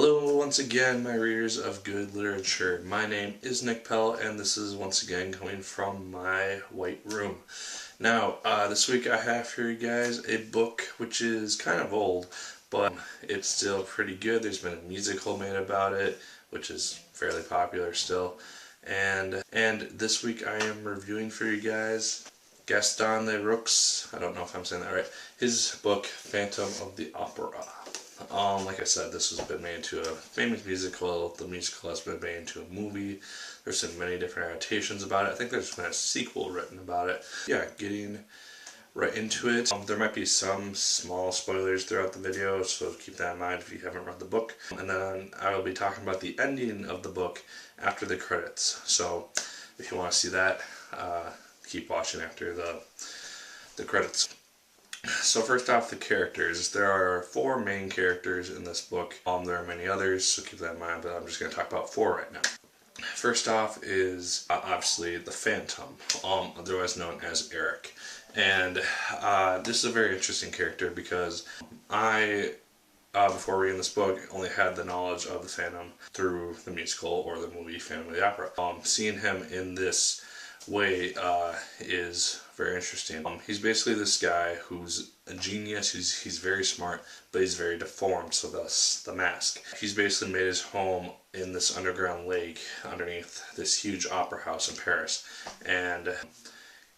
Hello once again, my readers of good literature. My name is Nick Pell, and this is once again coming from my white room. Now, this week I have for you guys a book which is kind of old, but it's still pretty good. There's been a musical made about it, which is fairly popular still. And this week I am reviewing for you guys Gaston Leroux, I don't know if I'm saying that right, his book, Phantom of the Opera. Like I said, this has been made into a famous musical. The musical has been made into a movie. There's been many different adaptations about it. I think there's been a sequel written about it. Yeah, getting right into it. There might be some small spoilers throughout the video, so keep that in mind if you haven't read the book. And then I will be talking about the ending of the book after the credits. So if you want to see that, keep watching after the credits. So first off, the characters. There are 4 main characters in this book. There are many others, so keep that in mind, but I'm just going to talk about 4 right now. First off is obviously the Phantom, otherwise known as Eric. And this is a very interesting character because I, before reading this book, only had the knowledge of the Phantom through the musical or the movie Phantom of the Opera. Seeing him in this way is very interesting. He's basically this guy who's a genius. He's very smart, but he's very deformed, so thus the mask. He's basically made his home in this underground lake underneath this huge opera house in Paris, and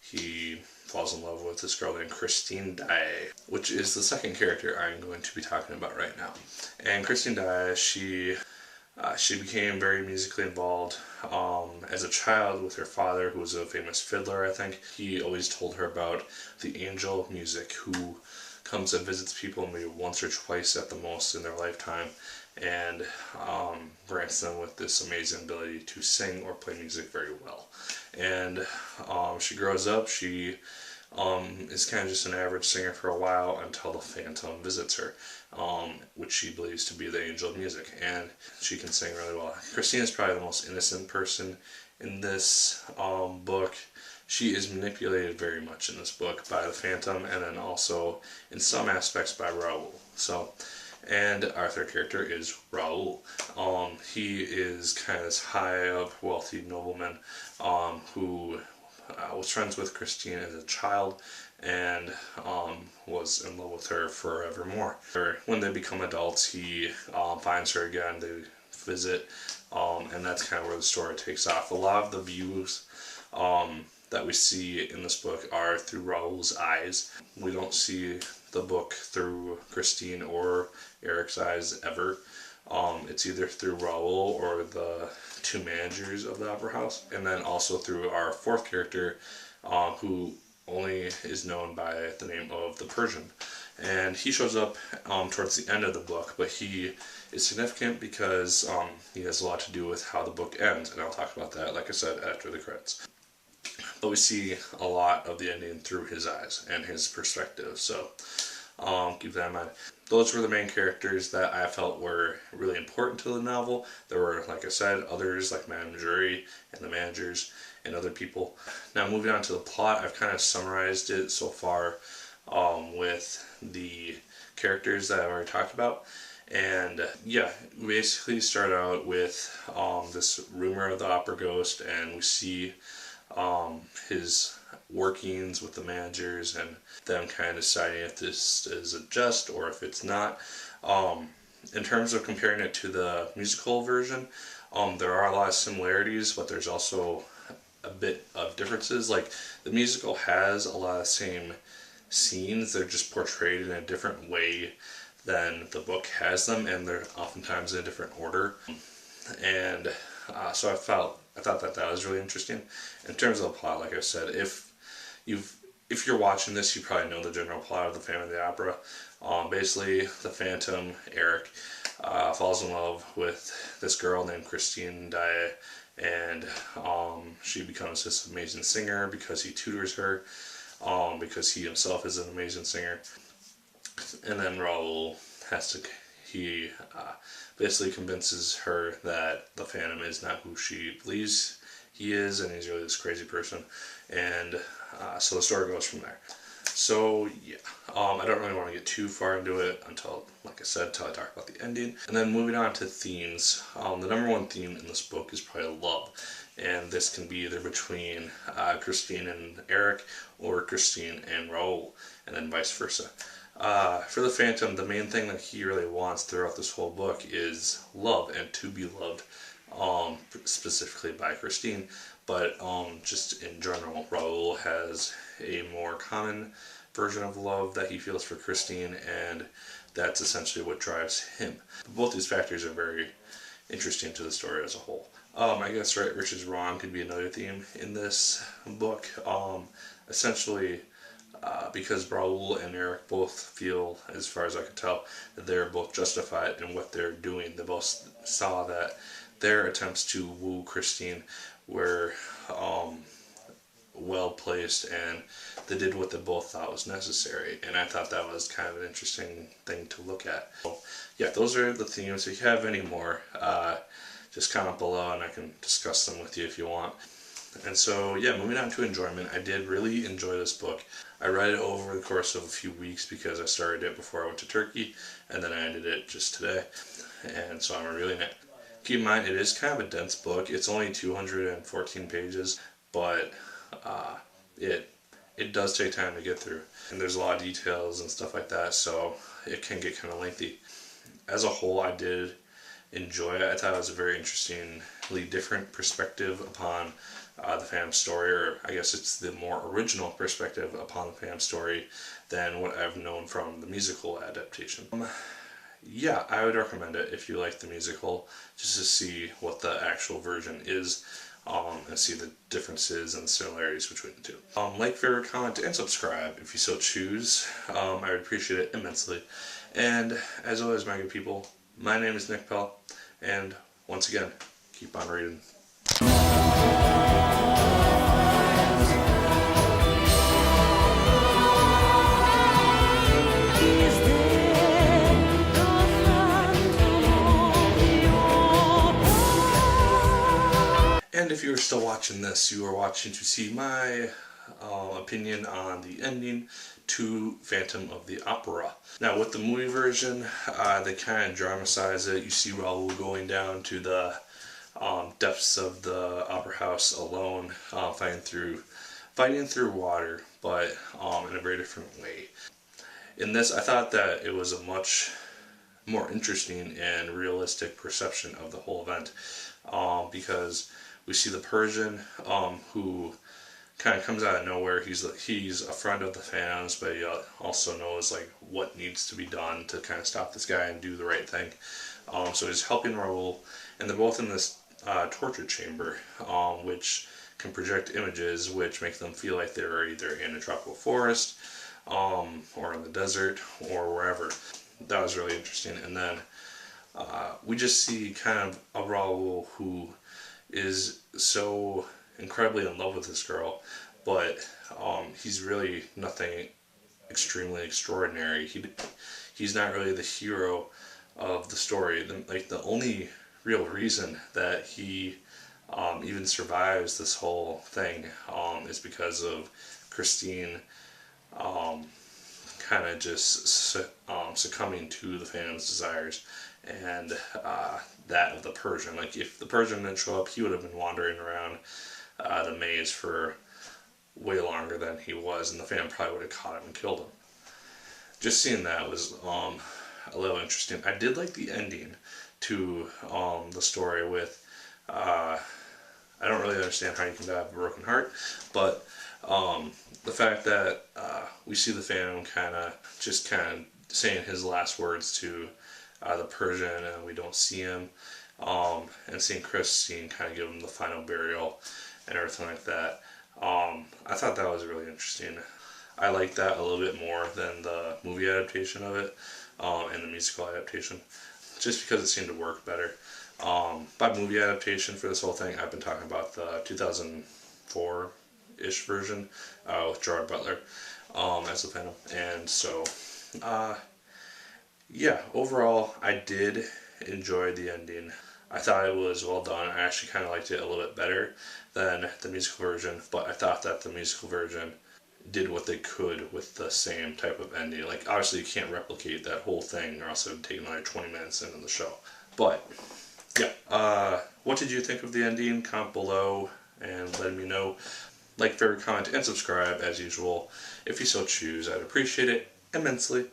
he falls in love with this girl named Christine Daae, which is the second character I'm going to be talking about right now. And Christine Daae, she became very musically involved as a child with her father, who was a famous fiddler, I think. He always told her about the angel of music who comes and visits people maybe once or twice at the most in their lifetime and grants them with this amazing ability to sing or play music very well. And she grows up, she is kind of just an average singer for a while until the Phantom visits her, which she believes to be the angel of music, and she can sing really well. Christine is probably the most innocent person in this book. She is manipulated very much in this book by the Phantom, and then also in some aspects by Leroux. And our third character is Leroux. He is kind of this high up, wealthy nobleman who was friends with Christine as a child and was in love with her forevermore. When they become adults, he finds her again, they visit, and that's kind of where the story takes off. A lot of the views that we see in this book are through Leroux's eyes. We don't see the book through Christine or Eric's eyes ever. It's either through Leroux or the 2 managers of the opera house, and then also through our 4th character, who only is known by the name of the Persian. And he shows up towards the end of the book, but he is significant because he has a lot to do with how the book ends, and I'll talk about that, like I said, after the credits. But we see a lot of the ending through his eyes and his perspective, so keep that in mind. Those were the main characters that I felt were really important to the novel. There were, like I said, others like Madame Jury and the managers and other people. Now moving on to the plot, I've kind of summarized it so far with the characters that I've already talked about. And yeah, we basically start out with this rumor of the opera ghost, and we see his workings with the managers and them kind of deciding if this is a jest or if it's not. In terms of comparing it to the musical version, there are a lot of similarities, but there's also a bit of differences. Like, the musical has a lot of the same scenes, they're just portrayed in a different way than the book has them, and they're oftentimes in a different order. And so I thought that was really interesting. In terms of the plot, like I said, if you're watching this, you probably know the general plot of the Phantom of the Opera. Basically, the Phantom, Eric, falls in love with this girl named Christine Daae, and she becomes this amazing singer because he tutors her, because he himself is an amazing singer. And then Leroux basically convinces her that the Phantom is not who she believes he is, and he's really this crazy person. And so the story goes from there. So yeah, I don't really want to get too far into it until, like I said, until I talk about the ending. And then moving on to themes, the number one theme in this book is probably love. And this can be either between Christine and Eric, or Christine and Raoul, and then vice versa. For the Phantom, the main thing that he really wants throughout this whole book is love, and to be loved, specifically by Christine, but just in general, Raoul has a more common version of love that he feels for Christine, and that's essentially what drives him. Both these factors are very interesting to the story as a whole. I guess right versus wrong could be another theme in this book. Essentially, because Raoul and Eric both feel, as far as I can tell, that they're both justified in what they're doing. They both saw that their attempts to woo Christine were well placed, and they did what they both thought was necessary. And I thought that was kind of an interesting thing to look at. So, yeah, those are the themes. If you have any more, just comment below and I can discuss them with you if you want. And so, yeah, moving on to enjoyment, I did really enjoy this book. I read it over the course of a few weeks because I started it before I went to Turkey, and then I ended it just today, and so I'm really net. Keep in mind, it is kind of a dense book. It's only 214 pages, but it does take time to get through, and there's a lot of details and stuff like that, so it can get kind of lengthy. As a whole, I did enjoy it. I thought it was a very interestingly different perspective upon the Phantom story, or I guess it's the more original perspective upon the Phantom story than what I've known from the musical adaptation. Yeah, I would recommend it if you like the musical, just to see what the actual version is, and see the differences and similarities between the two. Like, favorite, comment, and subscribe if you so choose. I would appreciate it immensely. And as always, my good people, my name is Nick Pell, and once again, keep on reading. And if you're still watching this, you are watching to see my opinion on the ending to Phantom of the Opera. Now, with the movie version, they kind of dramatize it. You see Raoul going down to the depths of the opera house alone, fighting through water, but in a very different way. In this, I thought that it was a much more interesting and realistic perception of the whole event, because we see the Persian, who kind of comes out of nowhere. He's a friend of the Phantoms, but he also knows like what needs to be done to kind of stop this guy and do the right thing. So he's helping Raoul, and they're both in this torture chamber, which can project images which make them feel like they're either in a tropical forest, or in the desert, or wherever. That was really interesting. And then we just see kind of a Raoul who is so incredibly in love with this girl, but he's really nothing extremely extraordinary. He's not really the hero of the story. The only real reason that he even survives this whole thing is because of Christine kind of just succumbing to the Phantom's desires, and that of the Persian. Like, if the Persian didn't show up, he would have been wandering around the maze for way longer than he was, and the Phantom probably would have caught him and killed him. Just seeing that was a little interesting. I did like the ending to the story with, I don't really understand how you can have a broken heart, but the fact that we see the Phantom kind of saying his last words to the Persian, and we don't see him, and seeing Christine kind of give him the final burial and everything like that. I thought that was really interesting. I like that a little bit more than the movie adaptation of it, and the musical adaptation, just because it seemed to work better. By movie adaptation for this whole thing, I've been talking about the 2004-ish version with Gerard Butler as the Phantom. And so, yeah, overall, I did enjoy the ending. I thought it was well done. I actually kind of liked it a little bit better than the musical version, but I thought that the musical version did what they could with the same type of ending. Like, obviously you can't replicate that whole thing or else it would take another 20 minutes into the show. But, yeah. What did you think of the ending? Comment below and let me know. Like, favorite, comment, and subscribe as usual. If you so choose, I'd appreciate it immensely.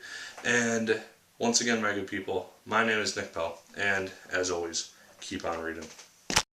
And once again, my good people, my name is Nick Pell, and as always, keep on reading.